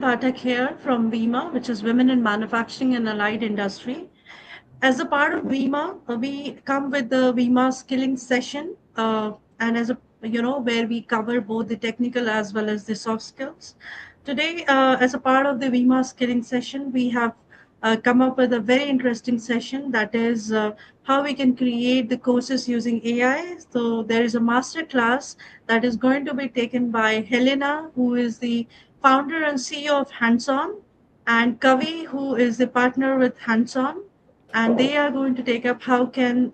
Patak here from VIMA, which is Women in Manufacturing and Allied Industry. As a part of VIMA, we come with the VIMA skilling session, and as a where we cover both the technical as well as the soft skills. Today, as a part of the VIMA skilling session, we have come up with a very interesting session that is how we can create the courses using AI. So there is a master class that is going to be taken by Helena, who is the founder and CEO of Hands On, and Kavi, who is the partner with Hands On, and they are going to take up how can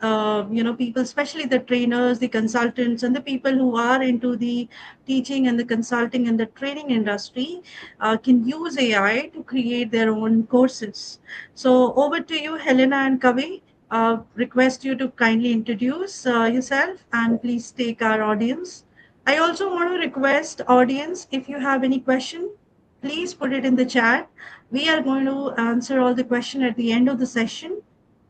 people, especially the trainers, the consultants, and the people who are into the teaching and the consulting and the training industry can use AI to create their own courses. So over to you, Helena and Kavi. Request you to kindly introduce yourself and please take our audience. I also want to request audience, if you have any question, please put it in the chat. We are going to answer all the question at the end of the session.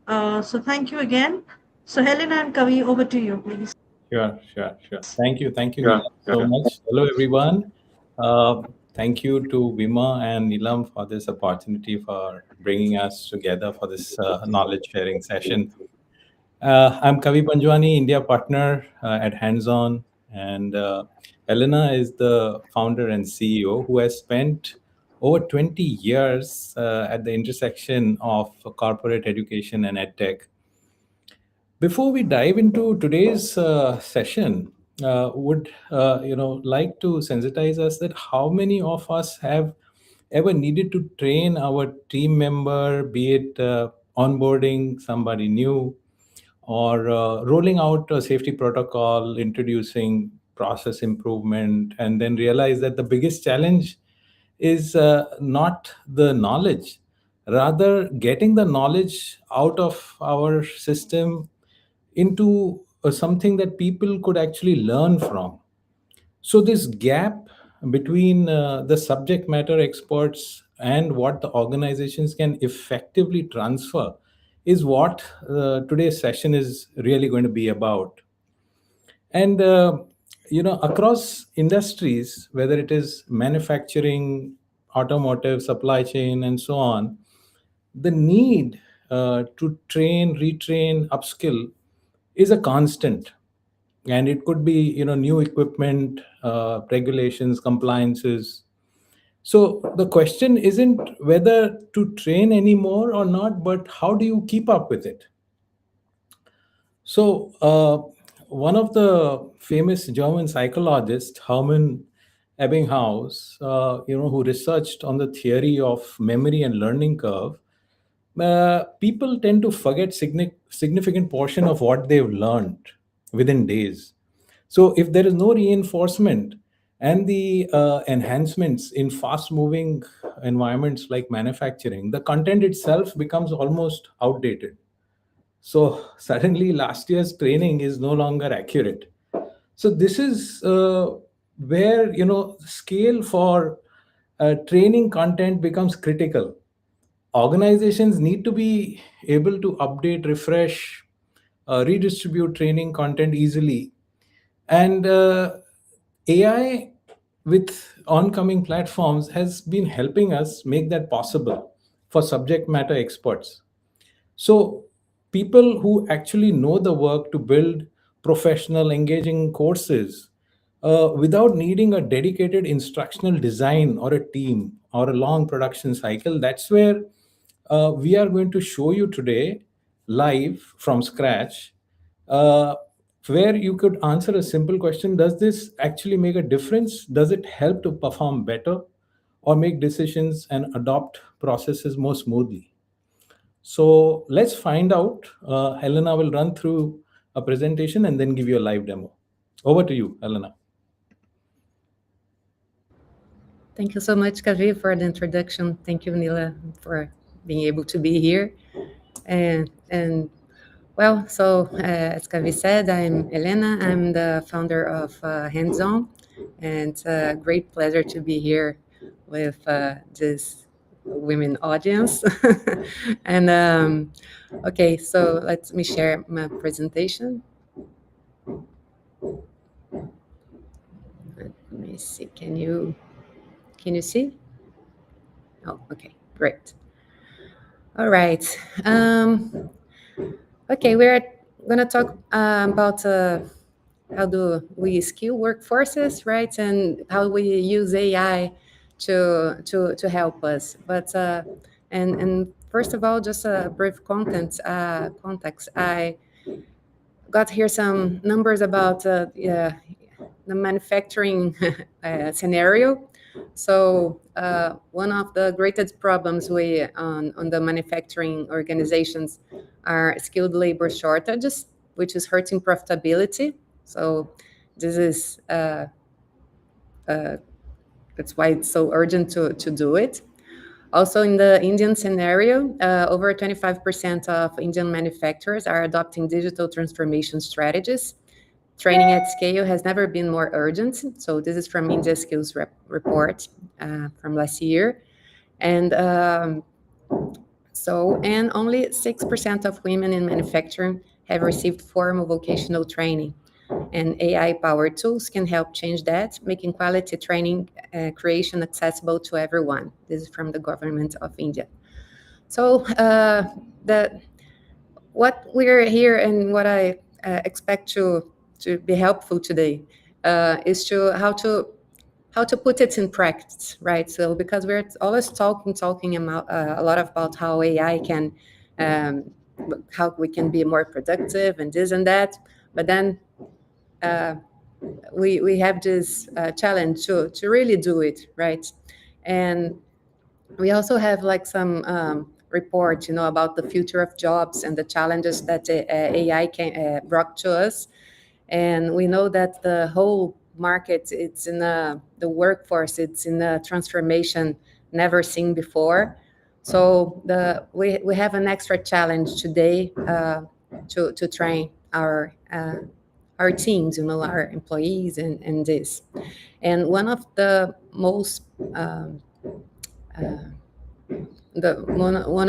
So thank you again. So Helena and Kavi, over to you, please. Sure. Thank you, Neelam, so much. Hello, everyone. Uh, Thank you to Vima and Neelam for this opportunity for bringing us together for this knowledge sharing session. I'm Kavi Panjwani, India partner at Hands On, and Helena is the founder and CEO who has spent over 20 years at the intersection of corporate education and edtech. Before we dive into today's session, would like to sensitize us that how many of us have ever needed to train our team member, be it onboarding somebody new or rolling out a safety protocol, introducing process improvement, and then realize that the biggest challenge is not the knowledge, rather getting the knowledge out of our system into something that people could actually learn from. So, this gap between the subject matter experts and what the organizations can effectively transfer is what today's session is really going to be about. And, across industries, whether it is manufacturing, automotive, supply chain, and so on, the need to train, retrain, upskill is a constant. And it could be, new equipment, regulations, compliances. So the question isn't whether to train anymore or not, but how do you keep up with it? So, one of the famous German psychologists, Hermann Ebbinghaus, who researched on the theory of memory and learning curve, people tend to forget significant portion of what they've learned within days. So, if there is no reinforcement and the enhancements in fast-moving environments like manufacturing, the content itself becomes almost outdated. So suddenly last year's training is no longer accurate. So this is where scale for training content becomes critical. Organizations need to be able to update, refresh, redistribute training content easily, and AI with oncoming platforms has been helping us make that possible for subject matter experts. So, people who actually know the work to build professional, engaging courses without needing a dedicated instructional design or a team or a long production cycle, that's where we are going to show you today live from scratch. Uh, where you could answer a simple question: does this actually make a difference? Does it help to perform better or make decisions and adopt processes more smoothly? So let's find out. Helena will run through a presentation and then give you a live demo. Over to you, Helena. Thank you so much, Kavi, for the introduction. Thank you, Nila, for being able to be here. And well, so as Kavi said, I'm Helena. I'm the founder of Hands On, and it's a great pleasure to be here with this women audience. And okay, so let me share my presentation. Let me see. Can you see? Oh, okay, great. All right. Okay, we're going to talk about how do we skill workforces, right? And how we use AI to help us. But and first of all, just a brief context. I got here some numbers about the manufacturing scenario. So one of the greatest problems we on the manufacturing organizations are skilled labor shortages, which is hurting profitability. So this is that's why it's so urgent to do it. Also, in the Indian scenario, over 25% of Indian manufacturers are adopting digital transformation strategies. Training at scale has never been more urgent. So this is from India Skills Report from last year. And and only 6% of women in manufacturing have received formal vocational training. And AI-powered tools can help change that, making quality training creation accessible to everyone. This is from the government of India. So what we're here and what I expect to be helpful today is to how to put it in practice, right? So because we're always talking about a lot about how AI can how we can be more productive and this and that, but then we have this challenge to really do it, right? And we also have like some reports, about the future of jobs and the challenges that AI can brought to us. And we know that the whole market, it's in the workforce, it's in a transformation never seen before. So we have an extra challenge today to train our teams, our employees, and this. And one of the most one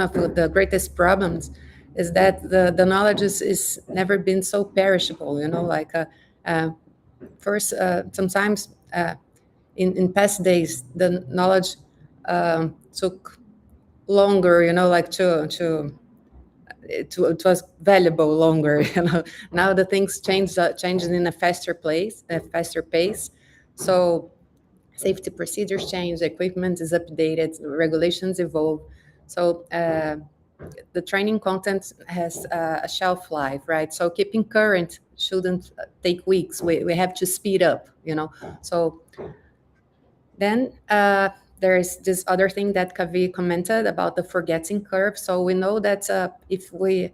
of the greatest problems is that the knowledge is never been so perishable. Like first, sometimes in past days, the knowledge took longer. Like it was valuable longer. Now the things changes in a faster pace. So safety procedures change, equipment is updated, regulations evolve. So the training content has a shelf life, right? So keeping current shouldn't take weeks. We have to speed up. So then there's this other thing that Kavi commented about the forgetting curve. So we know that if we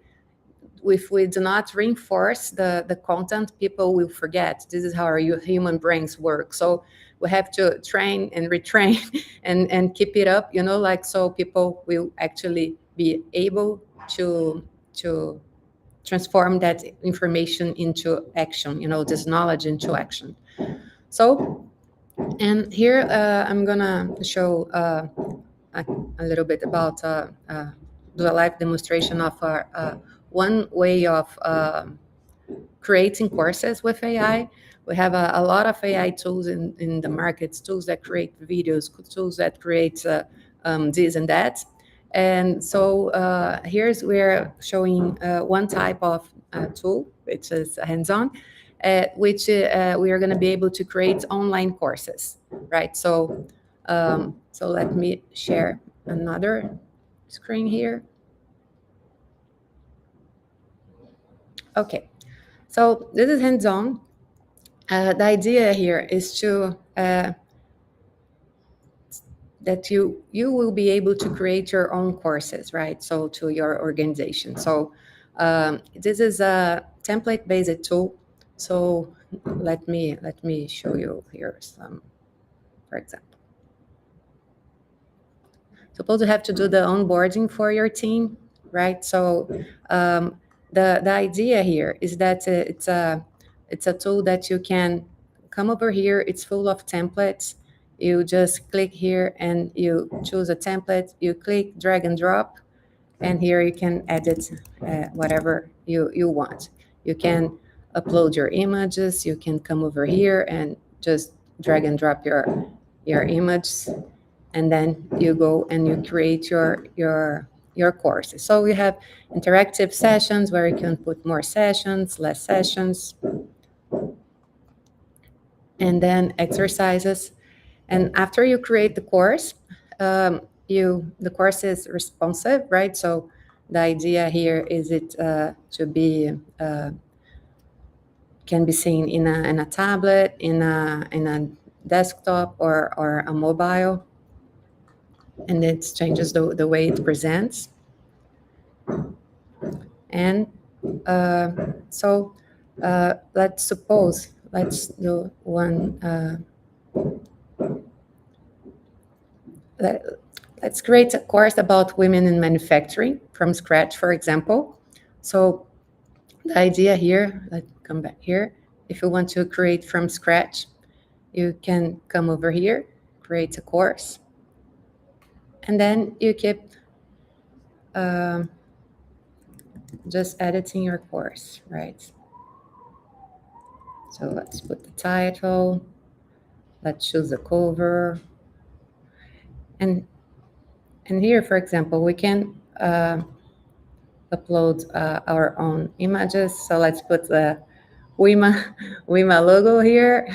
do not reinforce the content, people will forget. This is how our human brains work. So we have to train and retrain and keep it up, like so people will actually be able to transform that information into action, this knowledge into action. So, and here I'm gonna show a little bit about do a live demonstration of one way of creating courses with AI. We have a lot of AI tools in the markets, tools that create videos, tools that create this and that. And so we're showing one type of tool, which is hands-on, which we are going to be able to create online courses, right? So, so let me share another screen here. Okay, so this is hands-on. The idea here is to that you will be able to create your own courses, right? So to your organization. So this is a template-based tool. So let me show you here some, for example. Suppose you have to do the onboarding for your team, right? So the idea here is that it's a tool that you can come over here. It's full of templates. You just click here and you choose a template. You click, drag and drop, and here you can edit whatever you want. You can upload your images. You can come over here and just drag and drop your image. and then you go and you create your courses. So we have interactive sessions where you can put more sessions, less sessions, and then exercises. And after you create the course, the course is responsive, right? So the idea here is it to be can be seen in a tablet, in a desktop, or a mobile, and it changes the way it presents. And so let's do one. Let's create a course about women in manufacturing from scratch, for example. So the idea here, let's come back here. If you want to create from scratch, you can come over here, create a course, and then you keep just editing your course, right? So let's put the title, let's choose the cover, and here, for example, we can upload our own images. So let's put the WIMA logo here.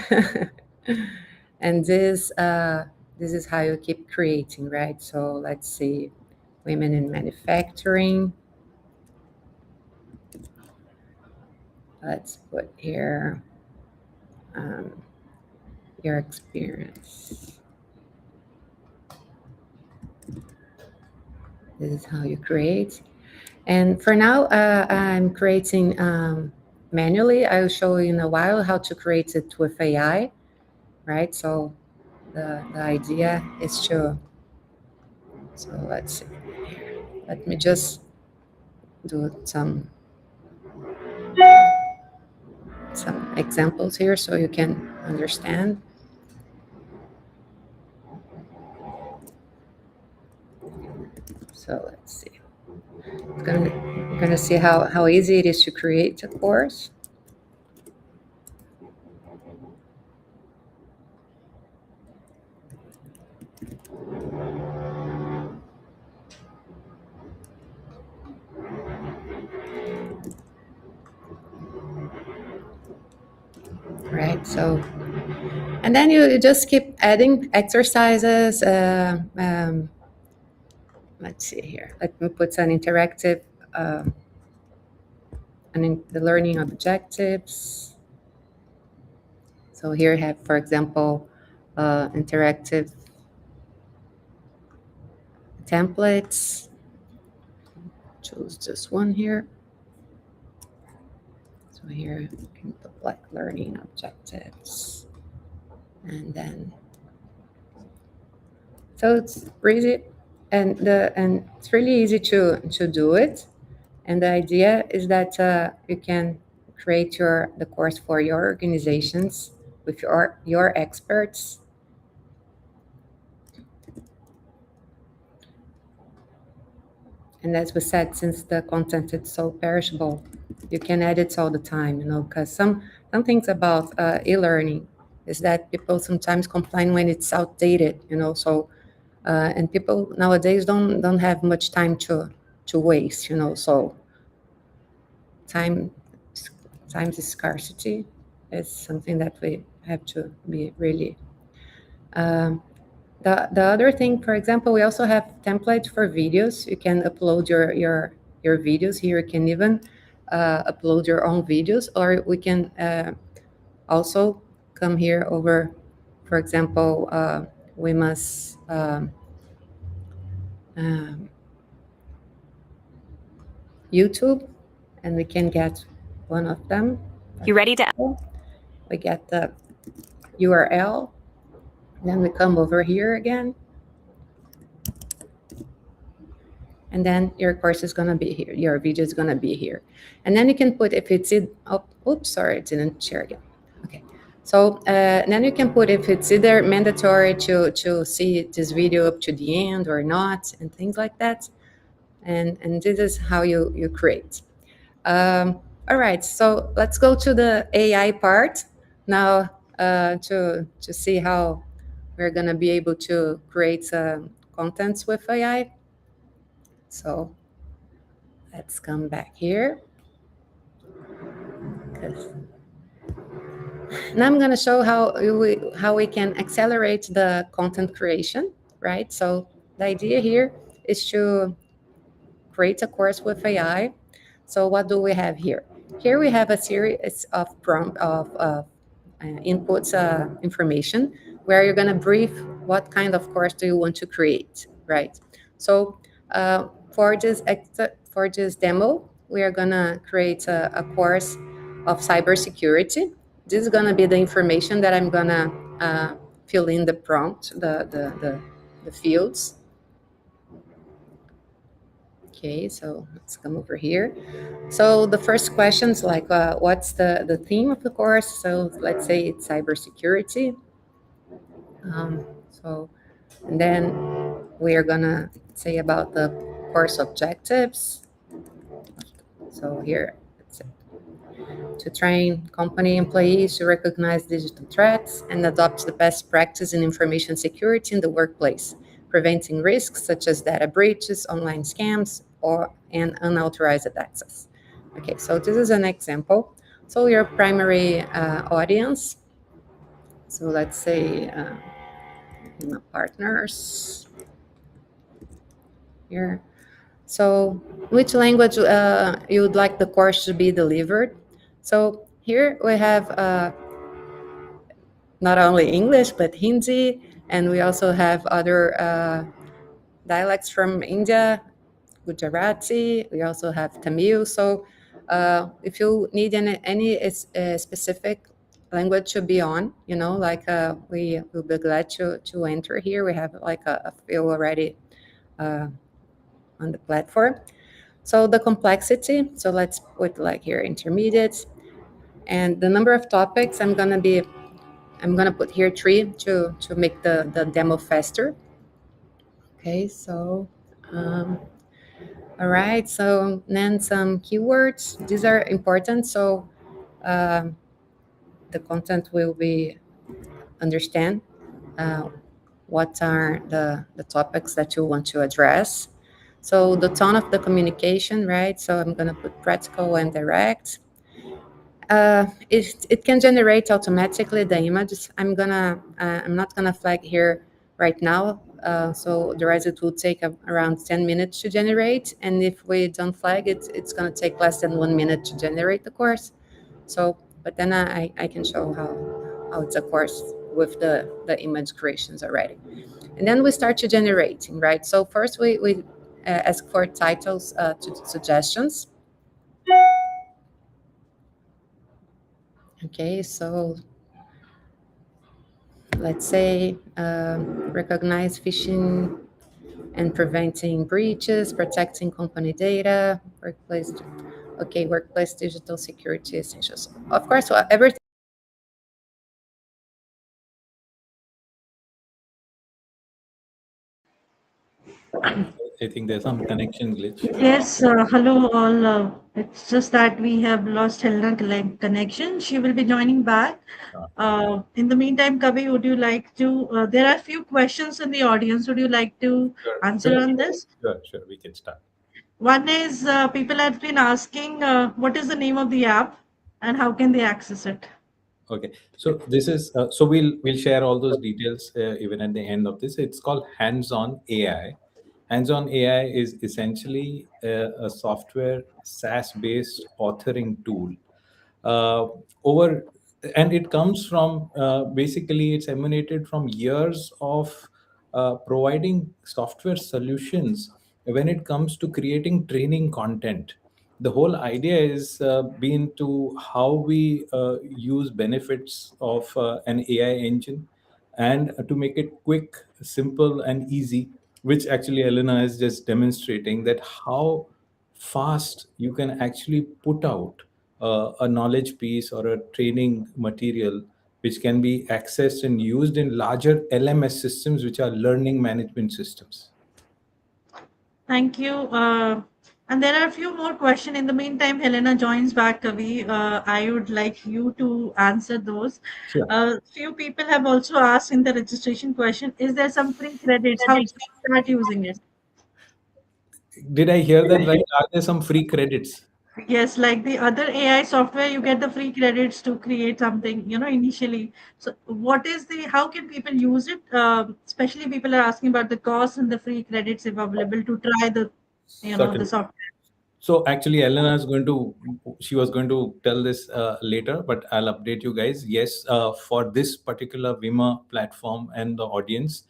And this is how you keep creating, right? So let's see, women in manufacturing. Let's put here your experience. This is how you create. And for now, I'm creating manually. I'll show you in a while how to create it with AI, right? So the idea is to, so let's see. Let me just do some examples here so you can understand. So let's see. I'm gonna see how easy it is to create a course. Right, so, and then you just keep adding exercises. Let's see here. Let me put an interactive, the learning objectives. So here I have, for example, interactive templates. Choose this one here. So here you can put like learning objectives, and then so it's easy, and it's really easy to do it. And the idea is that you can create the course for your organizations with your experts. And as we said, since the content is so perishable, you can edit all the time, because some things about e-learning is that people sometimes complain when it's outdated, so and people nowadays don't have much time to waste, so time is scarcity is something that we have to be really. The other thing, for example, we also have templates for videos. You can upload your videos here. You can even upload your own videos, or we can also come here over, for example, we must YouTube, and we can get one of them. You ready to? We get the URL. Then we come over here again. And then your course is going to be here. Your video is going to be here. And then you can put, if it's in, oops, sorry, it didn't share again. Okay. So then you can put if it's either mandatory to see this video up to the end or not, and things like that. And this is how you create. All right, so let's go to the AI part now to see how we're going to be able to create contents with AI. So let's come back here. Now I'm going to show how we can accelerate the content creation, right? So the idea here is to create a course with AI. So what do we have here? Here we have a series of inputs information where you're going to brief what kind of course do you want to create, right? So for this demo, we are going to create a course of cybersecurity. This is going to be the information that I'm going to fill in the prompt, the fields. Okay, so let's come over here. So the first question is like, what's the theme of the course? So let's say it's cybersecurity. And then we are gonna say about the course objectives. So here, let's say, to train company employees to recognize digital threats and adopt the best practice in information security in the workplace, preventing risks such as data breaches, online scams, and unauthorized access. Okay, so this is an example. So your primary audience, so let's say partners here. So which language you would like the course to be delivered? So here we have not only English, but Hindi, and we also have other dialects from India, Gujarati. We also have Tamil. So if you need any specific language to be on, like we will be glad to enter here. We have like a few already on the platform. So the complexity, so let's put like here intermediate, and the number of topics I'm gonna put here 3 to make the demo faster. Okay, so all right, so then some keywords. These are important, so the content will be understand what are the topics that you want to address. So the tone of the communication, right? So I'm gonna put practical and direct. It can generate automatically the images. I'm not gonna flag here right now. So the rest it will take around 10 minutes to generate, and if we don't flag it, it's gonna take less than 1 minute to generate the course. So, but then I can show how it's a course with the image creations already, and then we start to generating, right? So first we ask for titles suggestions. Okay, so let's say recognize phishing and preventing breaches, protecting company data, workplace digital security essentials. Of course, everything. I think there's some connection glitch. Yes, hello all. It's just that we have lost Helena connection. She will be joining back. In the meantime, Kavi, would you like to? There are a few questions in the audience. Would you like to answer on this? Sure. We can start. One is people have been asking what is the name of the app and how can they access it? Okay, so this is so we'll share all those details even at the end of this. It's called Hands-on AI. Hands-on AI is essentially a software SaaS-based authoring tool. Over and it comes from basically it's emanated from years of providing software solutions when it comes to creating training content. The whole idea is been to how we use benefits of an AI engine and to make it quick, simple, and easy, which actually Helena is just demonstrating that how fast you can actually put out a knowledge piece or a training material which can be accessed and used in larger LMS systems, which are learning management systems. Thank you. And there are a few more questions. In the meantime, Helena joins back, Kavi. I would like you to answer those. Sure. Few people have also asked in the registration question, is there some free credits? How to start using it? Did I hear that right? Are there some free credits? Yes, like the other AI software, you get the free credits to create something, initially. So what is how can people use it? Especially people are asking about the cost and the free credits if available to try the Certainly. software. So actually, Elena is going to, she was going to tell this later, but I'll update you guys. Yes, for this particular Vima platform and the audience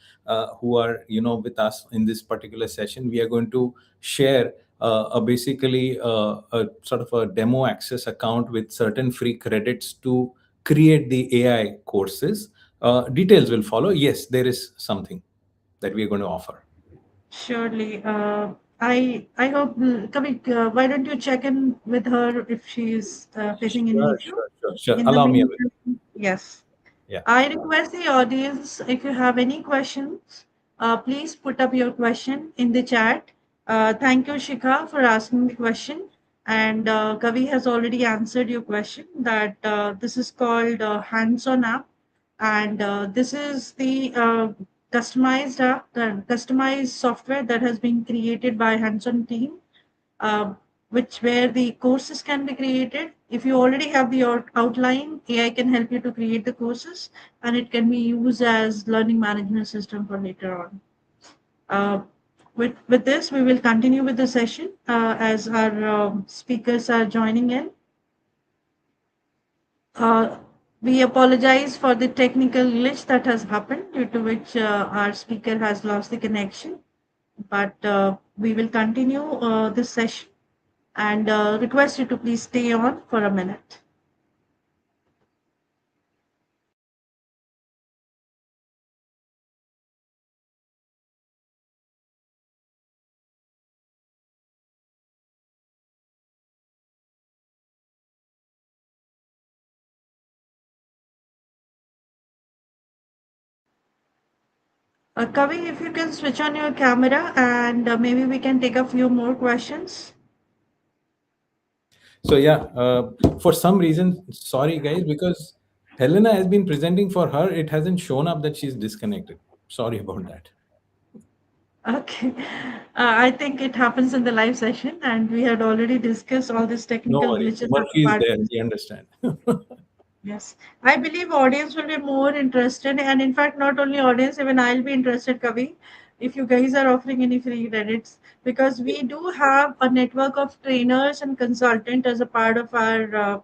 who are, with us in this particular session, we are going to share basically a sort of a demo access account with certain free credits to create the AI courses. Details will follow. Yes, there is something that we are going to offer. Surely. I hope, Kavi, why don't you check in with her if she's facing any Sure, issue? sure, sure, sure. In the Allow me a minute. meantime, yes. Yeah. I request the audience, if you have any questions, please put up your question in the chat. Thank you, Shikha, for asking the question. And Kavi has already answered your question that this is called hands-on app. And this is the customized app, the customized software that has been created by hands-on team, uh, which where the courses can be created. If you already have the outline, AI can help you to create the courses, and it can be used as learning management system for later on. Uh, with this, we will continue with the session as our speakers are joining in. Uh, we apologize for the technical glitch that has happened due to which our speaker has lost the connection. But we will continue this session and request you to please stay on for a minute. Kavi, if you can switch on your camera and maybe we can take a few more questions. So yeah, for some reason, sorry guys, because Helena has been presenting for her, it hasn't shown up that she's disconnected. Sorry about that. Okay. I think it happens in the live session, and we had already discussed all these No technical worries. glitches as a Murphy is part there. of this. We understand. Yes, I believe audience will be more interested, and in fact, not only audience, even I'll be interested, Kavi, if you guys are offering any free credits, because we do have a network of trainers and consultant as a part of our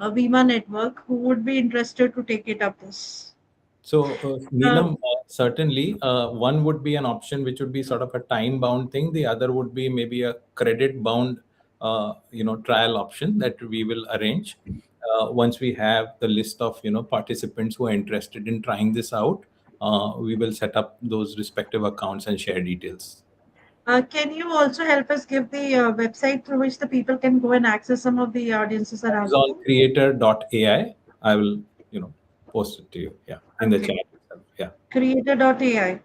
Vima network who would be interested to take it up this. So, Uh, Neelam, certainly, one would be an option which would be sort of a time-bound thing. The other would be maybe a credit-bound, trial option that we will arrange. Once we have the list of, participants who are interested in trying this out, we will set up those respective accounts and share details. can you also help us give the website through which the people can go and access some of the audiences are asking? HandsOnCreator.ai. I will, post it to you. Yeah, in the Okay. chat itself. Yeah. Creator.ai.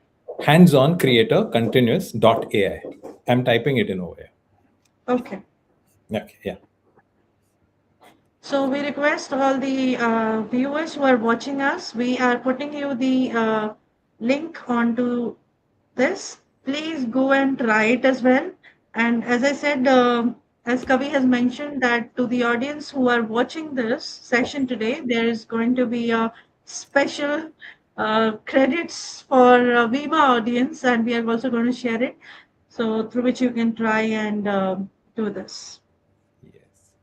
Hands-on creator continuous dot AI. I'm typing it in over here. Okay. Okay, yeah. So we request all the viewers who are watching us, we are putting you the link onto this. Please go and try it as well. And as I said, as Kavi has mentioned, that to the audience who are watching this session today, there is going to be a special credits for Viva audience, and we are also going to share it. So through which you can try and do this. Yes.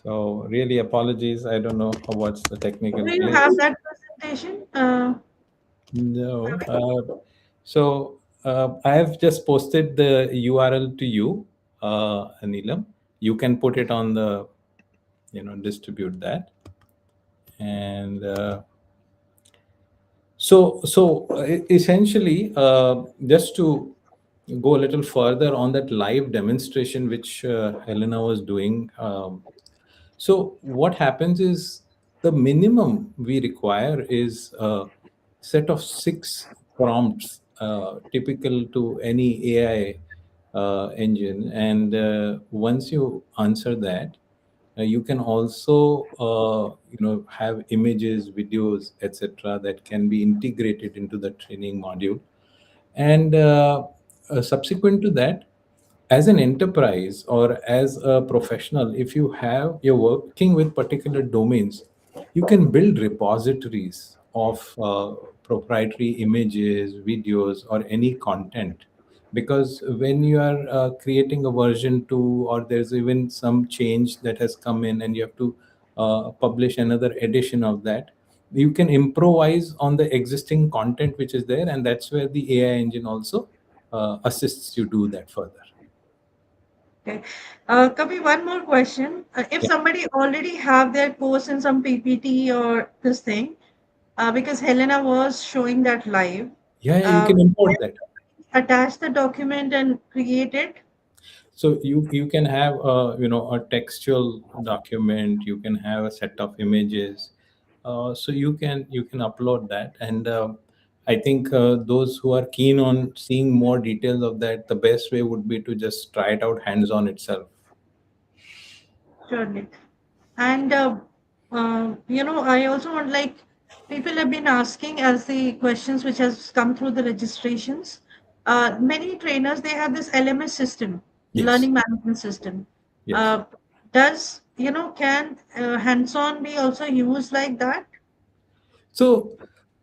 So really apologies. I don't know what's the technical Do you have glitch. that presentation? No. I have just posted the URL to you, Neelam. You can put it on the, distribute that. And essentially, just to go a little further on that live demonstration which Helena was doing. So what happens is the minimum we require is a set of 6 prompts, typical to any AI engine. And once you answer that, you can also have images, videos, etc., that can be integrated into the training module. And subsequent to that, as an enterprise or as a professional, if you're working with particular domains, you can build repositories of proprietary images, videos, or any content. Because when you are creating a version 2, or there's even some change that has come in and you have to publish another edition of that, you can improvise on the existing content which is there, and that's where the AI engine also assists you do that further. Okay. Kavi, one more question. If Yeah, somebody already have their course in some PPT or this thing, because Helena was showing that live, yeah, you uh, can import that. attach the document and create it. So you can have a textual document. You can have a set of images. So you can upload that. And I think those who are keen on seeing more details of that, the best way would be to just try it out hands on itself. Surely. And I also want, like, people have been asking as the questions which has come through the registrations. Many trainers, they have this LMS system, Yes. learning management system. Yes. Uh, does can hands-on be also used like that? So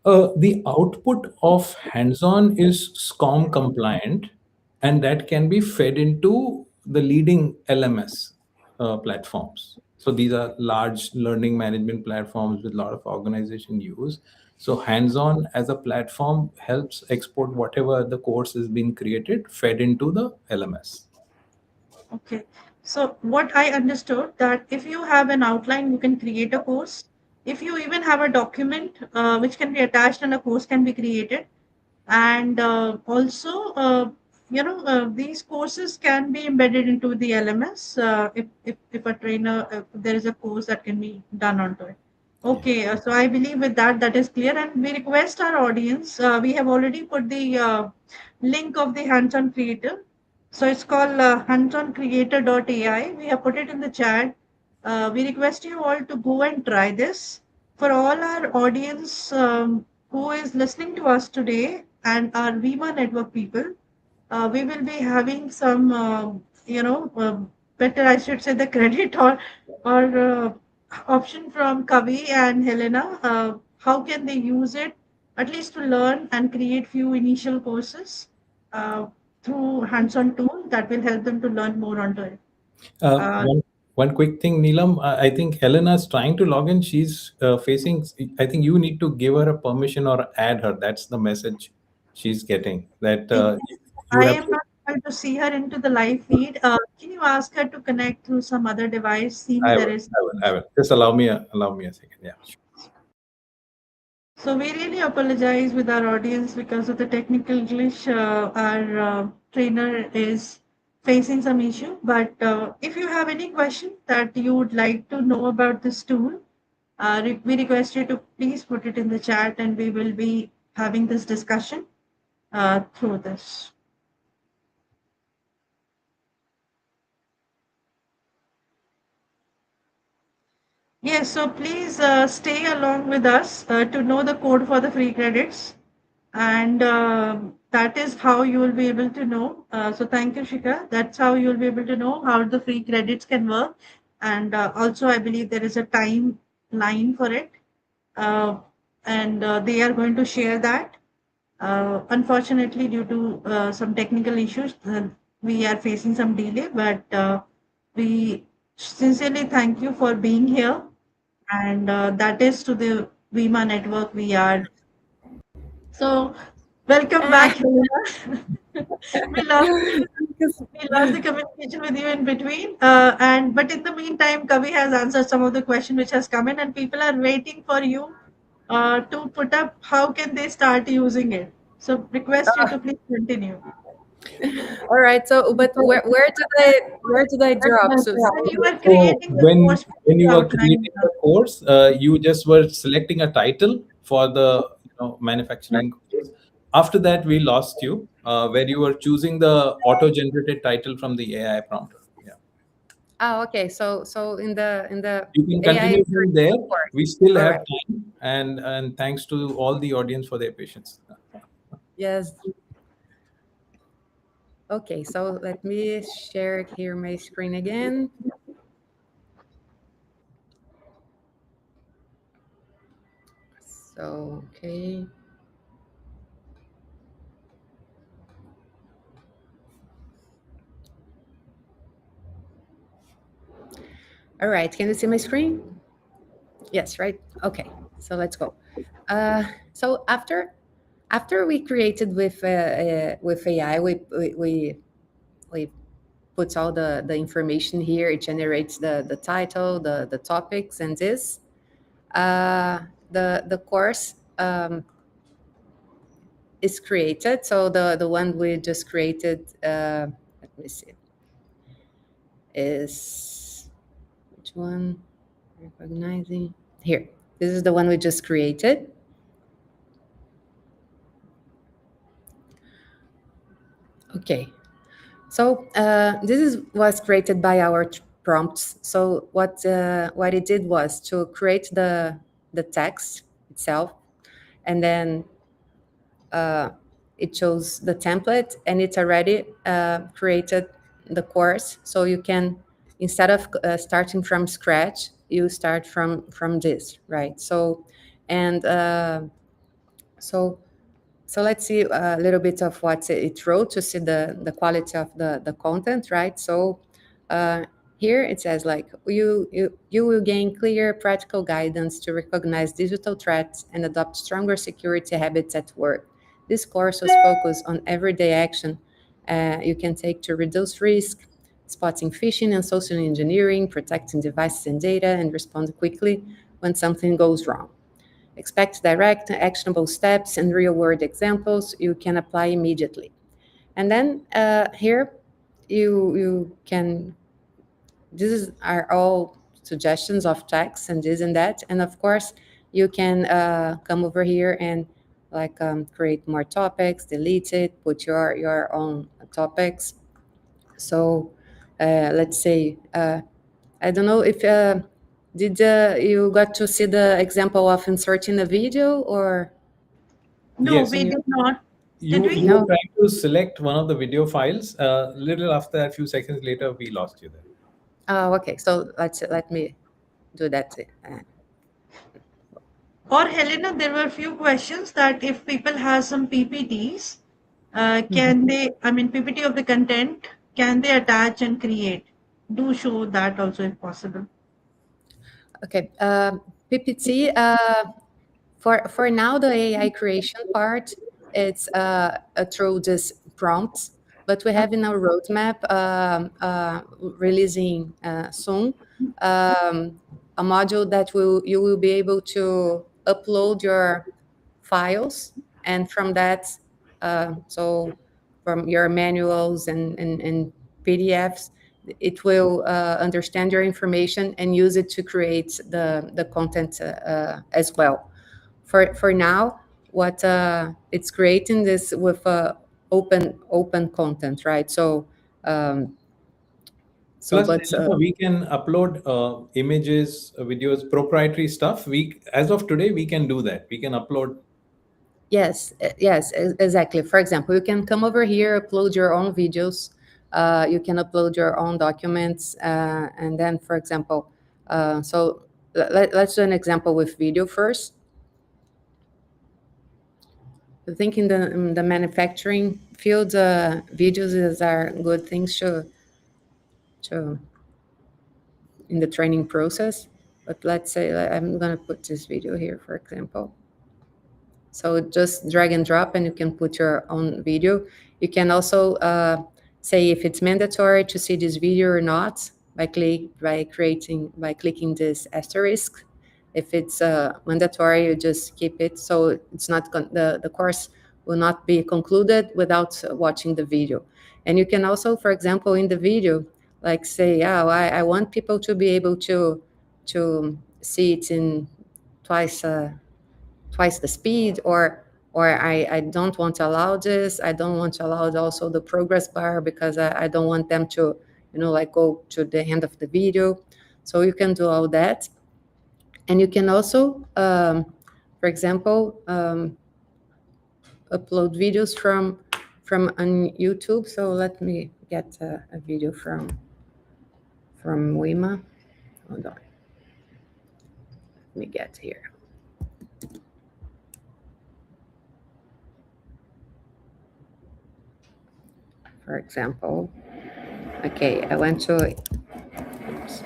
the output of hands-on is SCORM compliant, and that can be fed into the leading LMS platforms. So these are large learning management platforms with a lot of organization use. So hands-on as a platform helps export whatever the course has been created, fed into the LMS. Okay. So what I understood, that if you have an outline, you can create a course. If you even have a document which can be attached and a course can be created. And also, these courses can be embedded into the LMS if a trainer, if there is a course that can be done onto it. Yeah. Okay, so I believe with that, that is clear. And we request our audience, we have already put the link of the hands-on creator. So it's called handsoncreator.ai. We have put it in the chat. We request you all to go and try this. For all our audience who is listening to us today and our Viva network people, we will be having some, better, I should say, the credit or option from Kavi and Helena. How can they use it, at least to learn and create few initial courses uh, through hands-on tool that will help them to learn more onto it. Uh, One quick thing, Neelam. I think Helena is trying to log in. She's facing. I think you need to give her a permission or add her. That's the message she's getting. That yes, you I have am to. not able to see her into the live feed. Can you ask her to connect through some other device? Seems I there will. is. I will. I will. Just allow me a second. Yeah. Sure. So we really apologize with our audience because of the technical glitch. Our trainer is facing some issue. But if you have any question that you would like to know about this tool, we request you to please put it in the chat, and we will be having this discussion through this. Yes, so please stay along with us to know the code for the free credits. And that is how you will be able to know. So thank you, Shika. That's how you will be able to know how the free credits can work. And also, I believe there is a timeline for it. Uh, and they are going to share that. Unfortunately, due to some technical issues, we are facing some delay, but we sincerely thank you for being here. And that is to the Vima network we are. So, welcome back, Helena. we lost we lost the communication with you in between. And but in the meantime, Kavi has answered some of the question which has come in, and people are waiting for you to put up how can they start using it. So, request you to please continue. All right. So, but where did I drop? So, When you are So creating the when course when you were outline, creating the course, you just were selecting a title for the manufacturing course. After that, we lost you, where you were choosing the auto-generated title from the AI prompter. Yeah. Oh, okay. So in the You can AI continue from there. course. We still All have right. time, and thanks to all the audience for their patience. Yes. Okay, so let me share here my screen again. So, okay. All right, can you see my screen? Yes, right? Okay, so let's go. So after we created with AI, we put all the information here. It generates the title, the topics, and this. The course is created. So the one we just created, let me see, is which one? Recognizing here. This is the one we just created. Okay. So was created by our prompts. So what it did was to create the text itself, and then it chose the template, and it's already created the course. So you can, instead of starting from scratch, you start from this, right? So and so so let's see a little bit of what it wrote to see the quality of the content, right? So here it says like, you will gain clear, practical guidance to recognize digital threats and adopt stronger security habits at work. This course was focused on everyday action you can take to reduce risk, spotting phishing and social engineering, protecting devices and data, and respond quickly when something goes wrong. Expect direct, actionable steps and real-world examples you can apply immediately. And then here you can, these are all suggestions of text and this and that. And of course, you can come over here and like create more topics, delete it, put your own topics. So let's say, I don't know if did you got to see the example of inserting a video or? No, Yes. we did not. Did You we? were No. trying to select one of the video files. Little after that, a few seconds later, we lost you there. Oh, okay. So let me do that. Or Helena, there were a few questions that if people have some PPTs, Mhm. can they, I mean, PPT of the content, can they attach and create? Do show that also if possible. Okay. PPT. For now, the AI creation part, it's through this prompts, but we have in our roadmap releasing soon a module that you will be able to upload your files, and from that, so from your manuals and PDFs, it will understand your information and use it to create the content as well. For now, what it's creating this with open content, right? So Plus, but we can upload images, videos, proprietary stuff. As of today, we can do that. We can upload. yes, exactly. For example, you can come over here, upload your own videos. You can upload your own documents, and then, for example, so let's do an example with video first. I think in the manufacturing field, videos are good things to in the training process. But let's say I'm gonna put this video here, for example. So just drag and drop, and you can put your own video. You can also say if it's mandatory to see this video or not by clicking this asterisk. If it's mandatory, you just keep it. So it's not the course will not be concluded without watching the video. And you can also, for example, in the video, like say, oh, I want people to be able to see it in twice the speed, or I don't want to allow this. I don't want to allow also the progress bar because I don't want them to, like go to the end of the video. So you can do all that. And you can also, for example, upload videos from on YouTube. So let me get a video from Wima. Hold on. Let me get here. For example, okay, I went to, oops.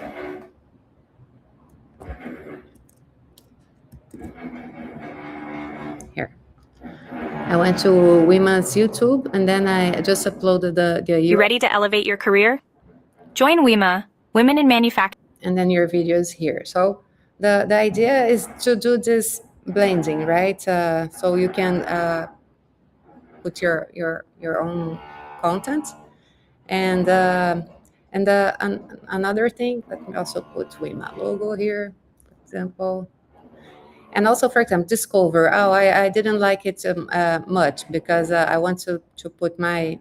Here. I went to Wima's YouTube, and then I just uploaded the You ready to elevate your career? Join Wima, Women in Manufacturing. And then your videos here. So the idea is to do this blending, right? So you can put your own content, and another thing. Let me also put Wima logo here, for example. And also, for example, this cover. Oh, I didn't like it much because I want to put my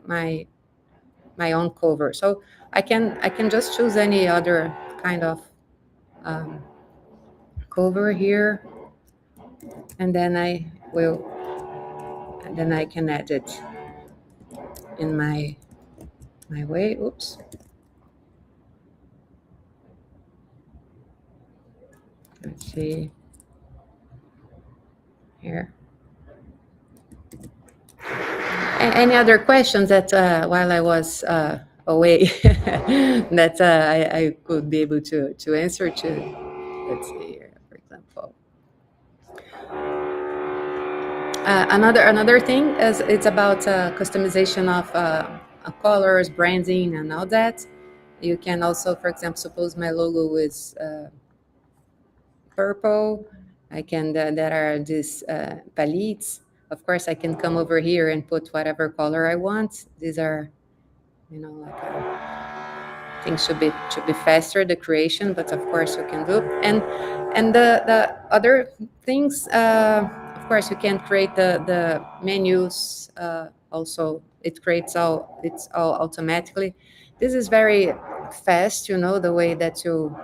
own cover. So I can just choose any other kind of cover here, and then I can add it in my way. Oops. Let's see here. Any other questions that while I was away that I could be able to answer to? Let's see here, for example. Another thing is it's about customization of colors, branding, and all that. You can also, for example, suppose my logo is purple. I can there are these palettes. Of course, I can come over here and put whatever color I want. These are, like things should be faster, the creation, but of course you can do. And the other things, of course, you can create the menus. Also, it's all automatically. This is very fast, the way that you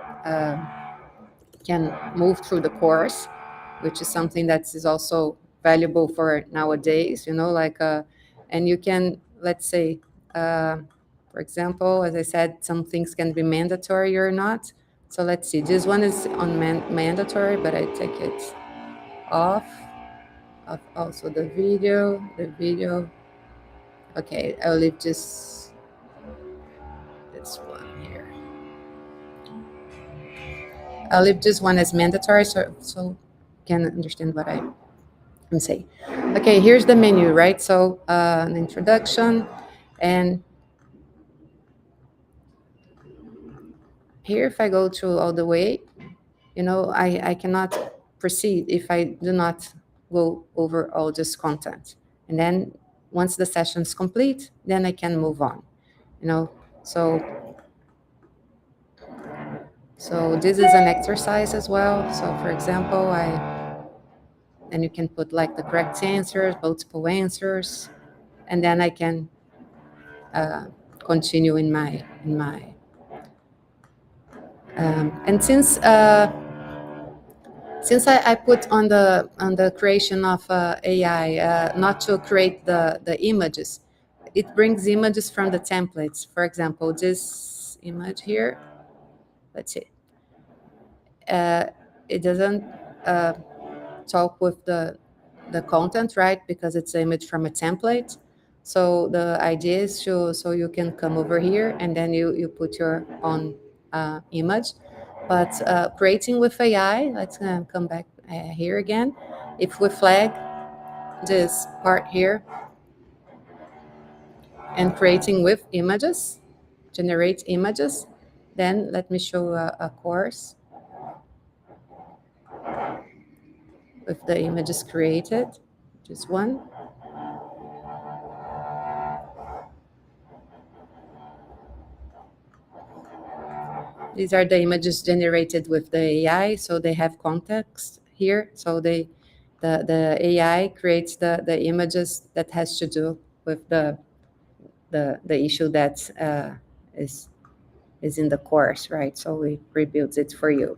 can move through the course, which is something that is also valuable for nowadays, and you can, let's say, for example, as I said, some things can be mandatory or not. So let's see, this one is on mandatory, but I take it off also the video. Okay, I'll leave this one here. I'll leave this one as mandatory so you can understand what I'm saying. Okay, here's the menu, right? So an introduction, and here if I go through all the way, I cannot proceed if I do not go over all this content. And then once the session is complete, then I can move on, So this is an exercise as well. So for example, and you can put like the correct answers, multiple answers, and then I can continue in my and since I put on the creation of AI not to create the images, it brings images from the templates. For example, this image here, let's see, it doesn't talk with the content, right? Because it's an image from a template. So the idea is so you can come over here and then you put your own image. But creating with AI, let's come back here again. If we flag this part here and creating with images, generate images, then let me show a course with the images created, just one. These are the images generated with the AI, so they have context here. So the AI creates the images that has to do with the issue that is in the course, right? So we rebuild it for you.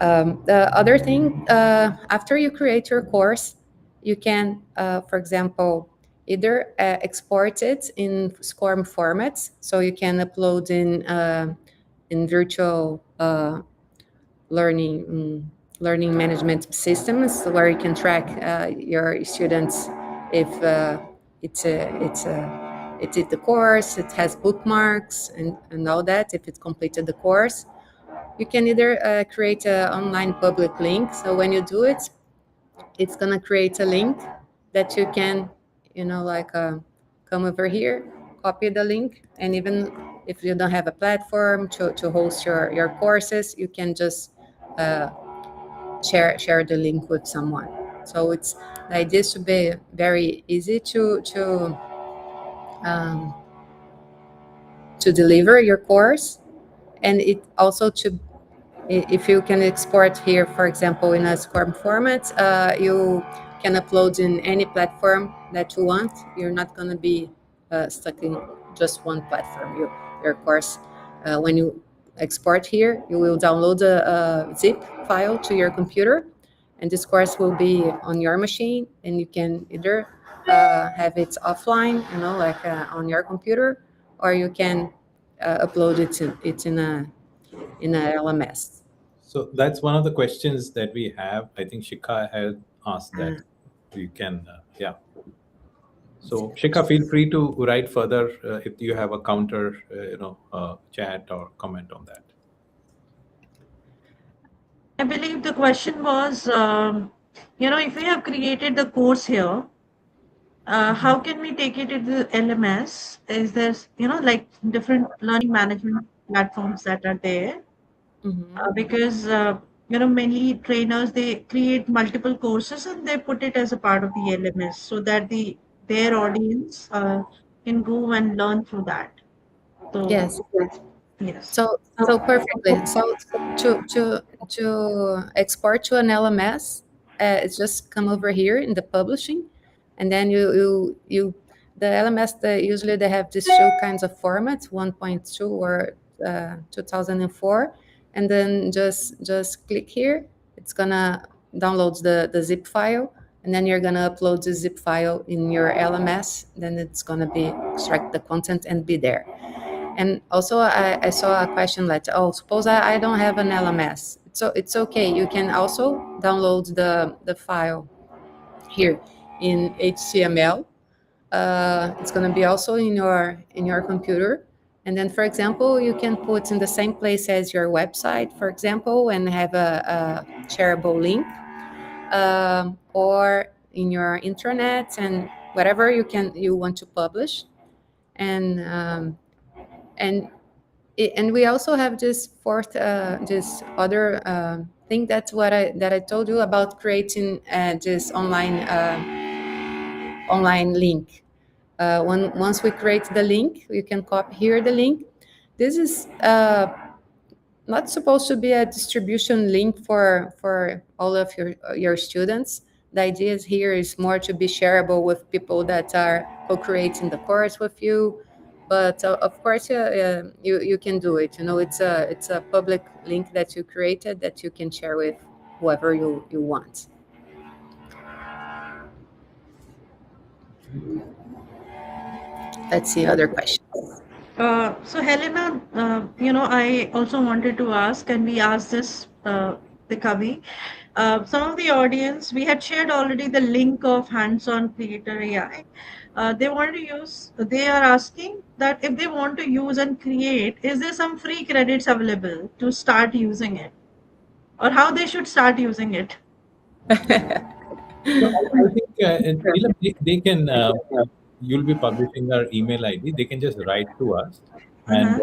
The other thing, after you create your course, you can, for example, either export it in SCORM formats, so you can upload in virtual learning learning management systems, where you can track your students if it did the course, it has bookmarks and all that, if it completed the course. You can either create an online public link. So when you do it, it's going to create a link that you can, come over here, copy the link. And even if you don't have a platform to host your courses, you can just share the link with someone. So the idea is to be very easy um, to deliver your course, and it also to, if you can export here, for example, in a SCORM format, you can upload in any platform that you want. You're not going to be stuck in just one platform. Your course, when you export here, you will download a zip file to your computer, and this course will be on your machine, and you can either have it offline, like on your computer, or you can upload it in a LMS. So that's one of the questions that we have. I think Shikha had asked that. You can, yeah. So Shikha, feel free to write further if you have a counter, chat or comment on that. I believe the question was, if we have created the course here, how can we take it into the LMS? Is there, like different learning management platforms that are there? Because, many trainers, they create multiple courses and they put it as a part of the LMS so that their audience can go and learn through that. So, Yes. yes. So perfectly. So to export to an LMS, it's just come over here in the publishing, and then you the LMS, usually they have these two kinds of formats, 1.2 or 2004, and then just click here. It's gonna download the zip file, and then you're gonna upload the zip file in your LMS. Then it's gonna be extract the content and be there. And also, I saw a question like, oh, suppose I don't have an LMS. So it's okay. You can also download the file here in HTML. It's going to be also in your computer. And then, for example, you can put in the same place as your website, for example, and have a shareable link, or in your intranet and whatever you want to publish. And and we also have this this other thing. That's what I told you about creating this online link. Once we create the link, you can copy here the link. This is not supposed to be a distribution link for all of your students. The idea here is more to be shareable with people that are co-creating the course with you. But of course, you can do it. It's a public link that you created that you can share with whoever you want. Let's see other questions. So Helena, I also wanted to ask, and we asked this, the Kavi. Some of the audience, we had shared already the link of hands-on creator AI. They are asking that if they want to use and create, is there some free credits available to start using it? Or how they should start using it? So I think they can, you'll be publishing our email ID. They can just write to us. And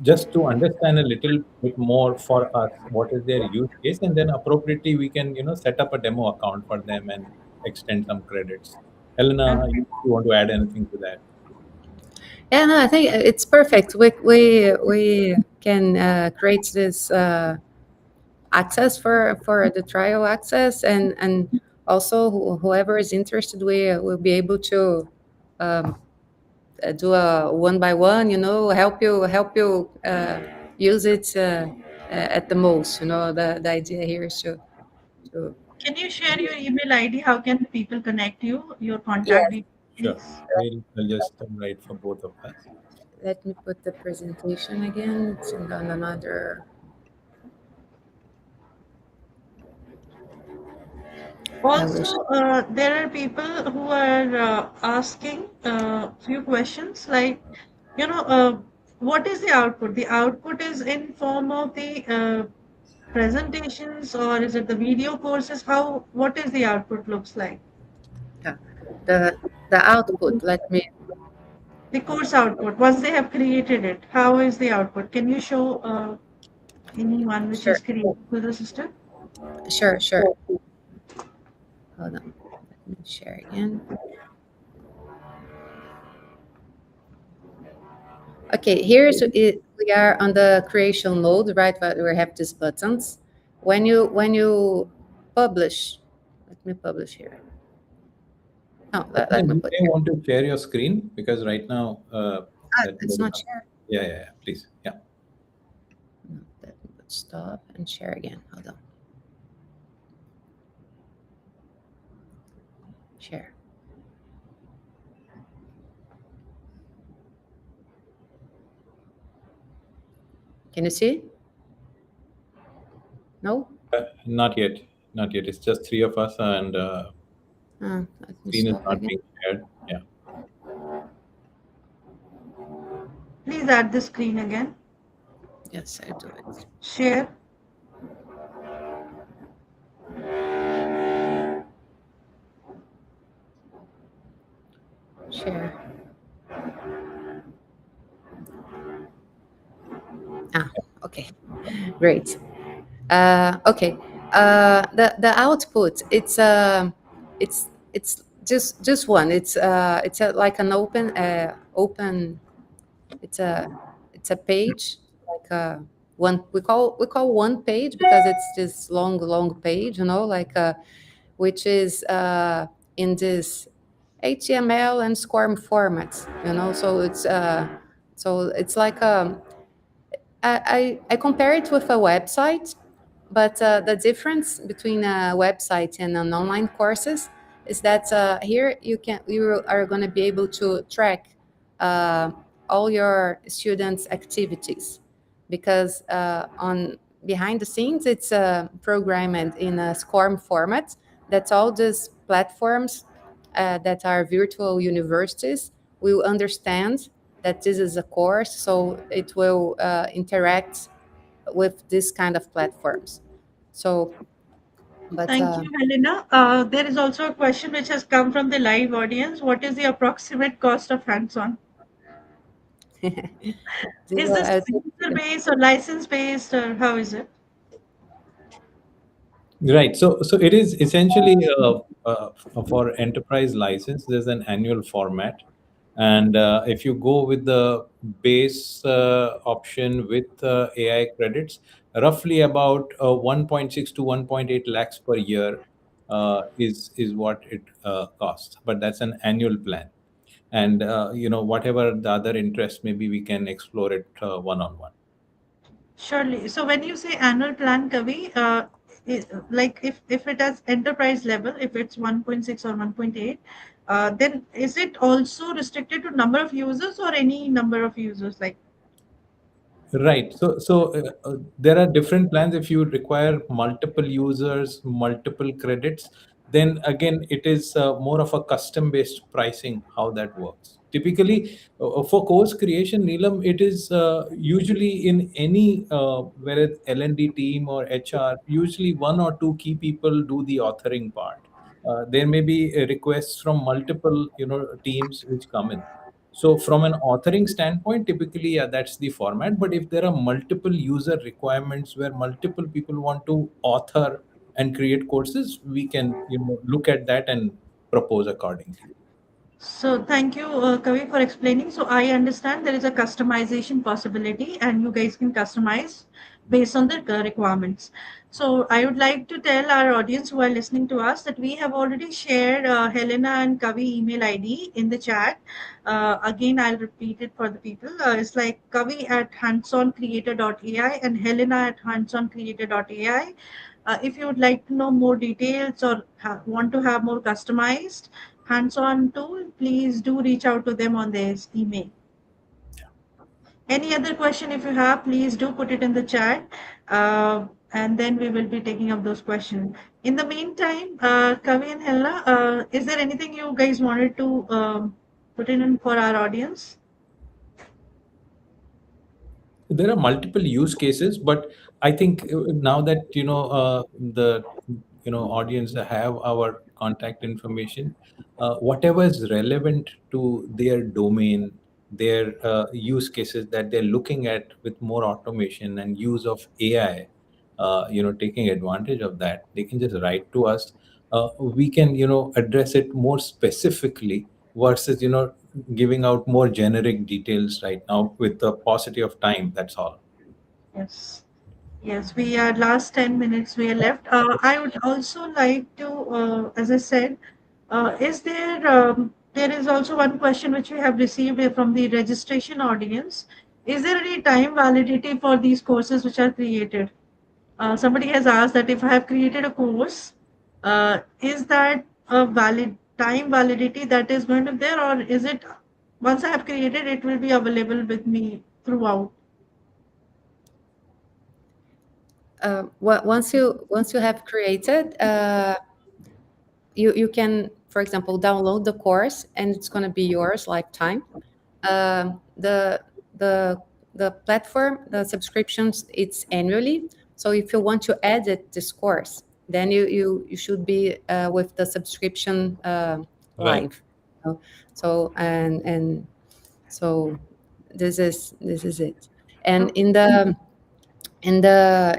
just to understand a little bit more for us, what is their use case, and then appropriately we can, set up a demo account for them and extend some credits. Helena, you want to add anything to that? Yeah, no, I think it's perfect. We can create this access for the trial access, and also whoever is interested will be able to do a one by one, help you use it at the most. The idea here is to Can you share your email ID? How can people connect you? Your contact yes. details, Sure. please. We'll just write for both of us. Let me put the presentation again. It's on another. I Also, wish. there are people who are asking a few questions like, what is the output? The output is in form of the presentations, or is it the video courses? What is the output looks like? Yeah. The output. Let me. The course output, once they have created it, how is the output? Can you show anyone which is Sure. created with the system? Sure. Hold on. Let me share again. Okay, here's it. We are on the creation mode, right? But we have these buttons. When you publish, let me publish here. No, let me You put may here. want to share your screen because right now that It's not shared. yeah, please. Yeah. No, let me put stop and share again. Hold on. Share. Can you see? No? Not yet. Not yet. It's just three of us, and Let me screen is stop not again. being shared. Yeah. Please add the screen again. Yes, I do it. Share. Share. Okay. Great. Okay. The output, it's just one. It's like an open. It's a page, like one. We call one page because it's this long page. Which is in this HTML and SCORM formats. So it's like I compare it with a website, but the difference between a website and an online courses is that here you are going to be able to track uh, all your students' activities, because on behind the scenes it's programmed in a SCORM format. That's all these platforms that are virtual universities will understand that this is a course, so it will interact with this kind of platforms. So, but Thank you, Helena. There is also a question which has come from the live audience. What is the approximate cost of hands-on? Is this I think user-based or license-based, or how is it? Right. So it is essentially for enterprise license. There's an annual format, and if you go with the base option with AI credits, roughly about 1.6 to 1.8 lakhs per year is what it costs. But that's an annual plan, and whatever the other interest, maybe we can explore it one on one. Surely. So when you say annual plan, Kavi, like if it has enterprise level, if it's 1.6 or 1.8, then is it also restricted to number of users or any number of users? Like, Right. So there are different plans. If you require multiple users, multiple credits, then again it is more of a custom-based pricing. How that works. Typically, for course creation, Neelam, it is usually in any whether it's L&D team or HR. Usually, one or two key people do the authoring part. There may be requests from multiple teams which come in. So from an authoring standpoint, typically, yeah, that's the format. But if there are multiple user requirements where multiple people want to author and create courses, we can look at that and propose accordingly. so thank you, Kavi, for explaining. So I understand there is a customization possibility, and you guys can customize based on the requirements. So I would like to tell our audience who are listening to us that we have already shared Helena and Kavi email ID in the chat. Again, I'll repeat it for the people. It's like Kavi at handsoncreator.ai and Helena at handsoncreator.ai. If you would like to know more details or want to have more customized hands-on tool, please do reach out to them on their email. Any other question, if you have, please do put it in the chat, and then we will be taking up those questions. In the meantime, Kavi and Helena, is there anything you guys wanted to put in for our audience? There are multiple use cases, but I think now that the audience have our contact information, whatever is relevant to their domain, their use cases that they're looking at with more automation and use of AI, taking advantage of that, they can just write to us. We can address it more specifically versus giving out more generic details right now with the paucity of time. That's all. Yes. Yes, we are last 10 minutes we are left. I would also like to, as I said, there is also one question which we have received from the registration audience. Is there any time validity for these courses which are created? Somebody has asked that if I have created a course, is that a valid time validity that is going to be there, or is it once I have created it will be available with me throughout? Once you have created, you can, for example, download the course and it's going to be yours lifetime. The the platform, the subscriptions, it's annually. So if you want to edit this course, then you should be with the subscription live. Right. So and so this is it. And in the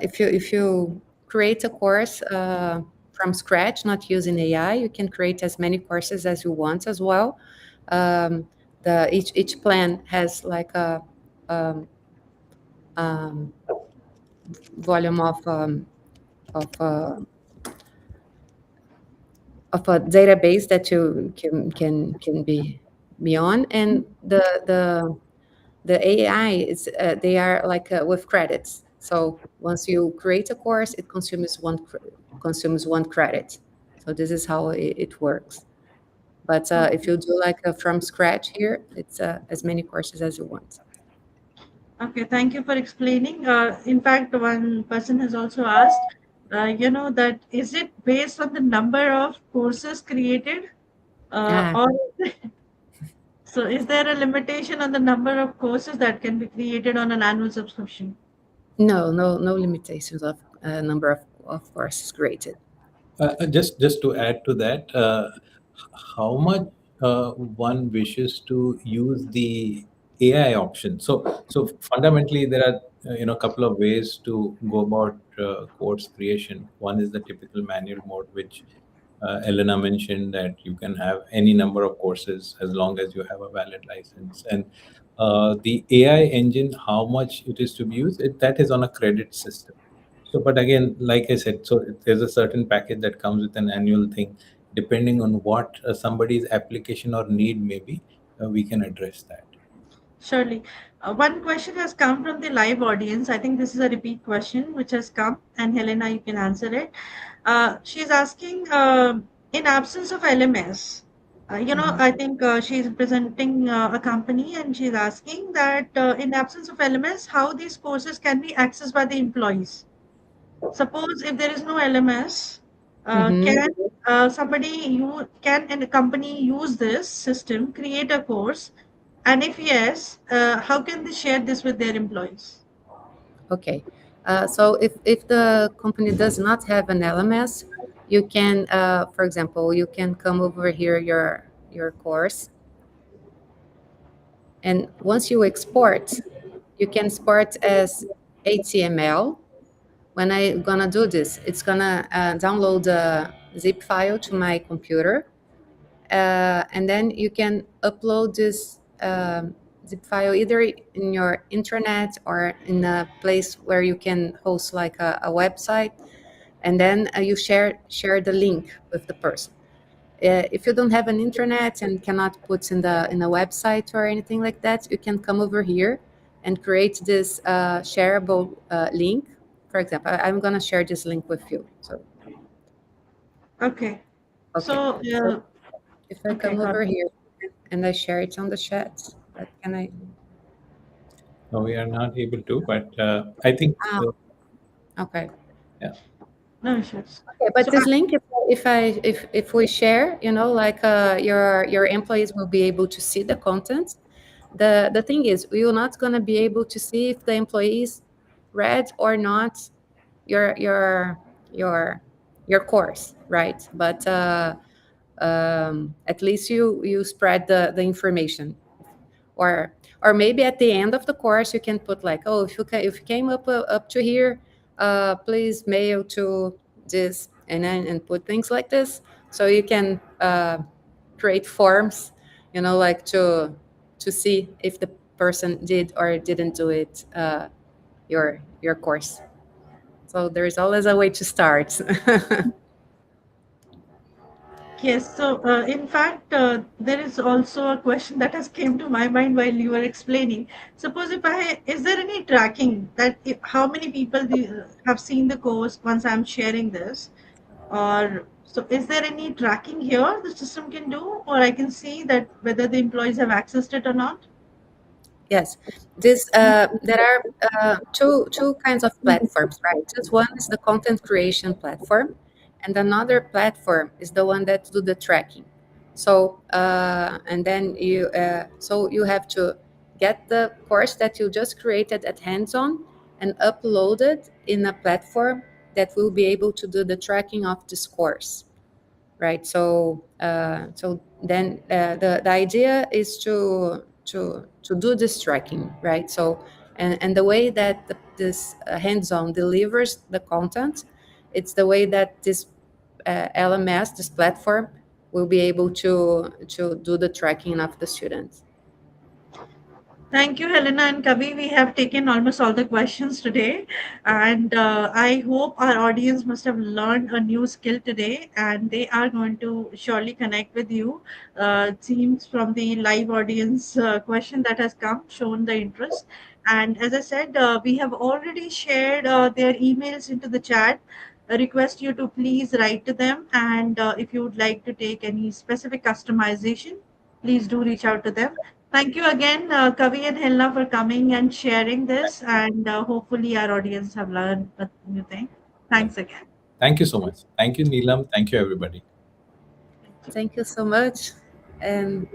if you create a course from scratch, not using AI, you can create as many courses as you want as well. Each plan has like a volume of a database that you can be on, and the AI is they are like with credits. So once you create a course, it consumes one credit. So this is how it works. But if you do like from scratch here, it's as many courses as you want. Okay, thank you for explaining. In fact, one person has also asked, that is it based on the number of courses created, or so is there a limitation on the number of courses that can be created on an annual subscription? No limitations of number of courses created. Just to add to that, how much one wishes to use the AI option. So fundamentally, there are a couple of ways to go about course creation. One is the typical manual mode, which Elena mentioned, that you can have any number of courses as long as you have a valid license. And the AI engine, how much it is to be used, that is on a credit system. So, but again, like I said, so there's a certain package that comes with an annual thing. Depending on what somebody's application or need may be, we can address that. Surely. One question has come from the live audience. I think this is a repeat question which has come, and Helena, you can answer it. She's asking, in absence of LMS, I think she's presenting a company, and she's asking that in absence of LMS, how these courses can be accessed by the employees. Suppose if there is no LMS, can a company use this system, create a course, and if yes, how can they share this with their employees? Okay. So if the company does not have an LMS, you can, for example, you can come over here your course, and once you export, you can export as HTML. When I'm gonna do this, it's gonna download a zip file to my computer, and then you can upload zip file either in your intranet or in a place where you can host like a website, and then you share the link with the person. If you don't have an intranet and cannot put in a website or anything like that, you can come over here and create this shareable link. For example, I'm going to share this link with you. So Okay. okay. So, So if I okay, come got over it. here and I share it on the chat, but can I? No, we are not able to, but I think, Okay. yeah. No issues. Okay, but So, this link, if we share, like your employees will be able to see the content. The thing is, we are not going to be able to see if the employees read or not your your your your course, right? But at least you spread the information, or maybe at the end of the course you can put like, oh, if you came up to here, please mail to this, and then and put things like this, so you can create forms, like to see if the person did or didn't do it, your course. So there's always a way to start. yes, so in fact, there is also a question that has came to my mind while you were explaining. Suppose is there any tracking that how many people have seen the course once I'm sharing this? Or so is there any tracking here the system can do, or I can see that whether the employees have accessed it or not? Yes, there are two kinds of platforms, right? Just one is the content creation platform, and another platform is the one that do the tracking. So and then you have to get the course that you just created at hands-on and upload it in a platform that will be able to do the tracking of this course, right? So then the idea is to do this tracking, right? So and the way that this hands-on delivers the content, it's the way that this LMS, this platform, will be able to do the tracking of the students. Thank you, Helena and Kavi. We have taken almost all the questions today, and I hope our audience must have learned a new skill today, and they are going to surely connect with you. It seems from the live audience question that has come, shown the interest. And as I said, we have already shared their emails into the chat. I request you to please write to them, and if you would like to take any specific customization, please do reach out to them. Thank you again, Kavi and Helena, for coming and sharing this. And hopefully, our audience have learned a new thing. Thanks again. Thank you so much. Thank you, Neelam. Thank you, everybody. Thank you so much, and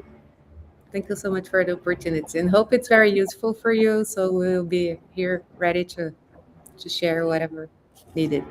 thank you so much for the opportunity, and hope it's very useful for you. So we'll be here ready to share whatever needed.